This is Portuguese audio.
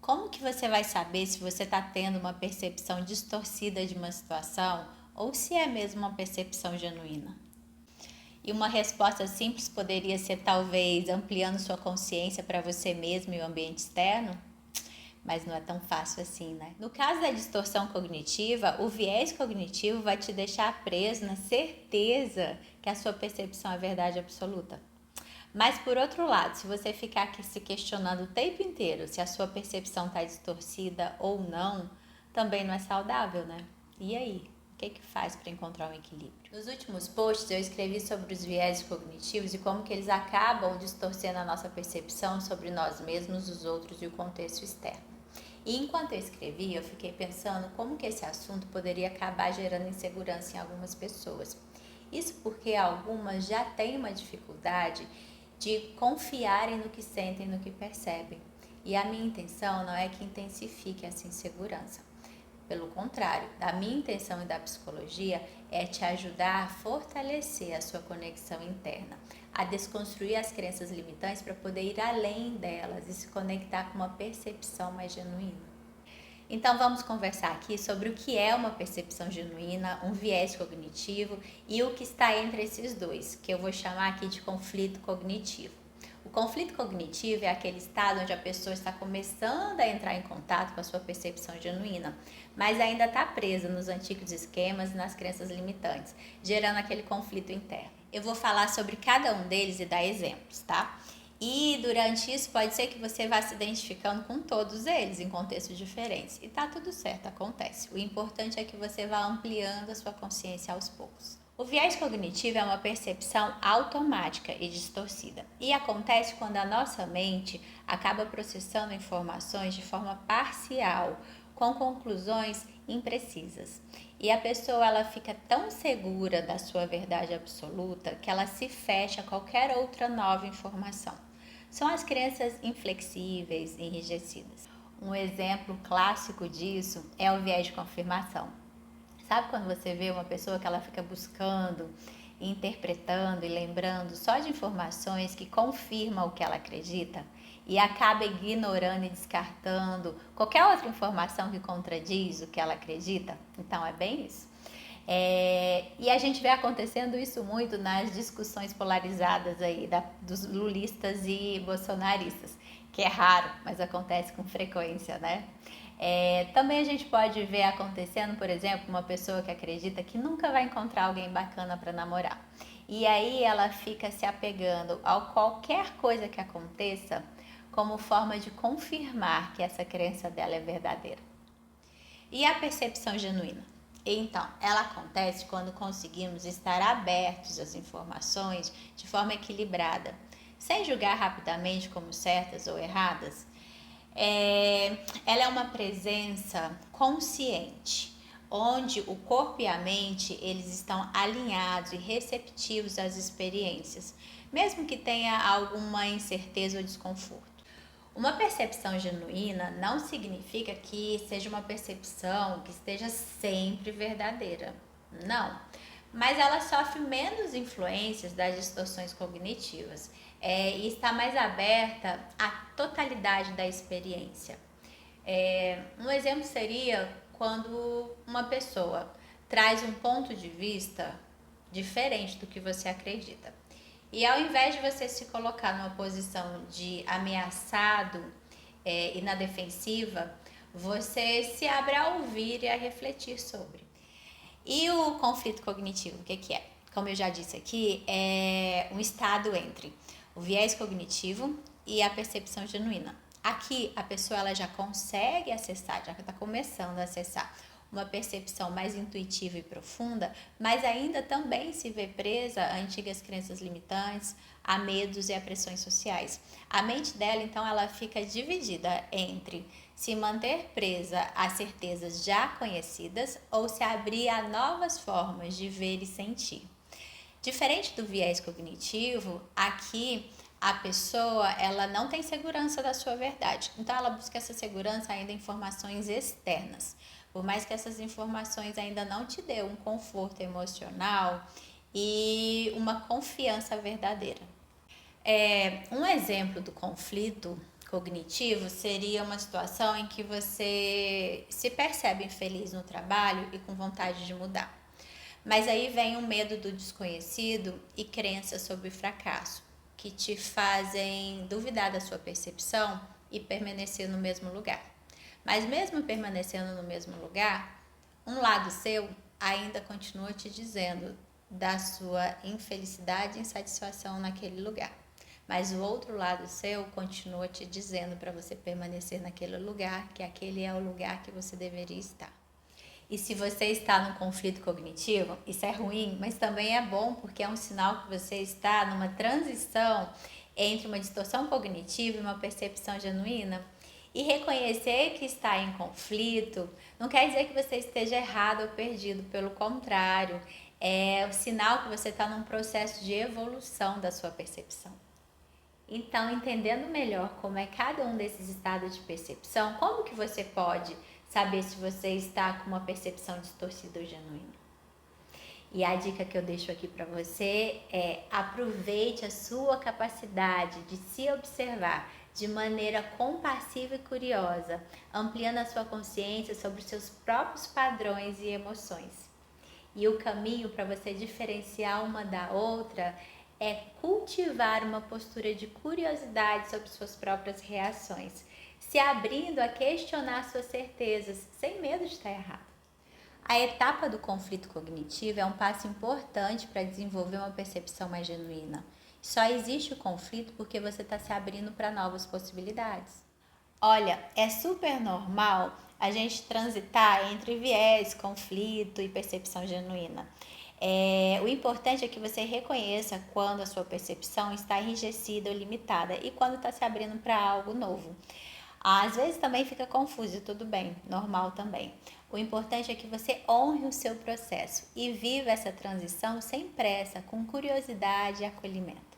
Como que você vai saber se você está tendo uma percepção distorcida de uma situação ou se é mesmo uma percepção genuína? E uma resposta simples poderia ser talvez ampliando sua consciência para você mesmo e o ambiente externo, mas não é tão fácil assim, né? No caso da distorção cognitiva, o viés cognitivo vai te deixar preso na certeza que a sua percepção é verdade absoluta. Mas por outro lado, se você ficar aqui se questionando o tempo inteiro se a sua percepção está distorcida ou não, também não é saudável, né? E aí? O que faz para encontrar um equilíbrio? Nos últimos posts eu escrevi sobre os viéses cognitivos e como que eles acabam distorcendo a nossa percepção sobre nós mesmos, os outros e o contexto externo. E enquanto eu escrevi, eu fiquei pensando como que esse assunto poderia acabar gerando insegurança em algumas pessoas. Isso porque algumas já têm uma dificuldade de confiarem no que sentem, no que percebem. E a minha intenção não é que intensifique essa insegurança. Pelo contrário, a minha intenção e da psicologia é te ajudar a fortalecer a sua conexão interna, a desconstruir as crenças limitantes para poder ir além delas e se conectar com uma percepção mais genuína. Então vamos conversar aqui sobre o que é uma percepção genuína, um viés cognitivo e o que está entre esses dois, que eu vou chamar aqui de conflito cognitivo. O conflito cognitivo é aquele estado onde a pessoa está começando a entrar em contato com a sua percepção genuína, mas ainda está presa nos antigos esquemas e nas crenças limitantes, gerando aquele conflito interno. Eu vou falar sobre cada um deles e dar exemplos, tá? E durante isso pode ser que você vá se identificando com todos eles em contextos diferentes. E tá tudo certo, acontece. O importante é que você vá ampliando a sua consciência aos poucos. O viés cognitivo é uma percepção automática e distorcida. E acontece quando a nossa mente acaba processando informações de forma parcial, com conclusões imprecisas. E a pessoa ela fica tão segura da sua verdade absoluta que ela se fecha a qualquer outra nova informação. São as crenças inflexíveis, enrijecidas. Um exemplo clássico disso é o viés de confirmação. Sabe quando você vê uma pessoa que ela fica buscando, interpretando e lembrando só de informações que confirmam o que ela acredita e acaba ignorando e descartando qualquer outra informação que contradiz o que ela acredita? Então é bem isso. E a gente vê acontecendo isso muito nas discussões polarizadas aí dos lulistas e bolsonaristas, que é raro, mas acontece com frequência, né? Também a gente pode ver acontecendo, por exemplo, uma pessoa que acredita que nunca vai encontrar alguém bacana para namorar. E aí ela fica se apegando a qualquer coisa que aconteça como forma de confirmar que essa crença dela é verdadeira. E a percepção genuína? Então, ela acontece quando conseguimos estar abertos às informações de forma equilibrada, sem julgar rapidamente como certas ou erradas. Ela é uma presença consciente, onde o corpo e a mente eles estão alinhados e receptivos às experiências, mesmo que tenha alguma incerteza ou desconforto. Uma percepção genuína não significa que seja uma percepção que esteja sempre verdadeira. Não. Mas ela sofre menos influências das distorções cognitivas e está mais aberta à totalidade da experiência. Um exemplo seria quando uma pessoa traz um ponto de vista diferente do que você acredita. E ao invés de você se colocar numa posição de ameaçado e na defensiva, você se abre a ouvir e a refletir sobre. E o conflito cognitivo, o que é? Como eu já disse aqui, é um estado entre o viés cognitivo e a percepção genuína. Aqui a pessoa ela já consegue acessar, já está começando a acessar uma percepção mais intuitiva e profunda, mas ainda também se vê presa a antigas crenças limitantes, a medos e a pressões sociais. A mente dela, então, ela fica dividida entre se manter presa a certezas já conhecidas ou se abrir a novas formas de ver e sentir. Diferente do viés cognitivo, aqui a pessoa ela não tem segurança da sua verdade. Então ela busca essa segurança ainda em informações externas. Por mais que essas informações ainda não te dê um conforto emocional e uma confiança verdadeira. Um exemplo do conflito cognitivo seria uma situação em que você se percebe infeliz no trabalho e com vontade de mudar. Mas aí vem o medo do desconhecido e crenças sobre o fracasso, que te fazem duvidar da sua percepção e permanecer no mesmo lugar. Mas mesmo permanecendo no mesmo lugar, um lado seu ainda continua te dizendo da sua infelicidade e insatisfação naquele lugar. Mas o outro lado seu continua te dizendo para você permanecer naquele lugar, que aquele é o lugar que você deveria estar. E se você está num conflito cognitivo, isso é ruim, mas também é bom porque é um sinal que você está numa transição entre uma distorção cognitiva e uma percepção genuína. E reconhecer que está em conflito não quer dizer que você esteja errado ou perdido, pelo contrário, é o sinal que você está num processo de evolução da sua percepção. Então, entendendo melhor como é cada um desses estados de percepção, como que você pode saber se você está com uma percepção distorcida ou genuína? E a dica que eu deixo aqui para você é: aproveite a sua capacidade de se observar de maneira compassiva e curiosa, ampliando a sua consciência sobre os seus próprios padrões e emoções. E o caminho para você diferenciar uma da outra é cultivar uma postura de curiosidade sobre suas próprias reações, se abrindo a questionar suas certezas, sem medo de estar errado. A etapa do conflito cognitivo é um passo importante para desenvolver uma percepção mais genuína. Só existe o conflito porque você está se abrindo para novas possibilidades. Olha, é super normal a gente transitar entre viés, conflito e percepção genuína. O importante é que você reconheça quando a sua percepção está enrijecida ou limitada e quando está se abrindo para algo novo. Às vezes também fica confuso e tudo bem, normal também. O importante é que você honre o seu processo e viva essa transição sem pressa, com curiosidade e acolhimento.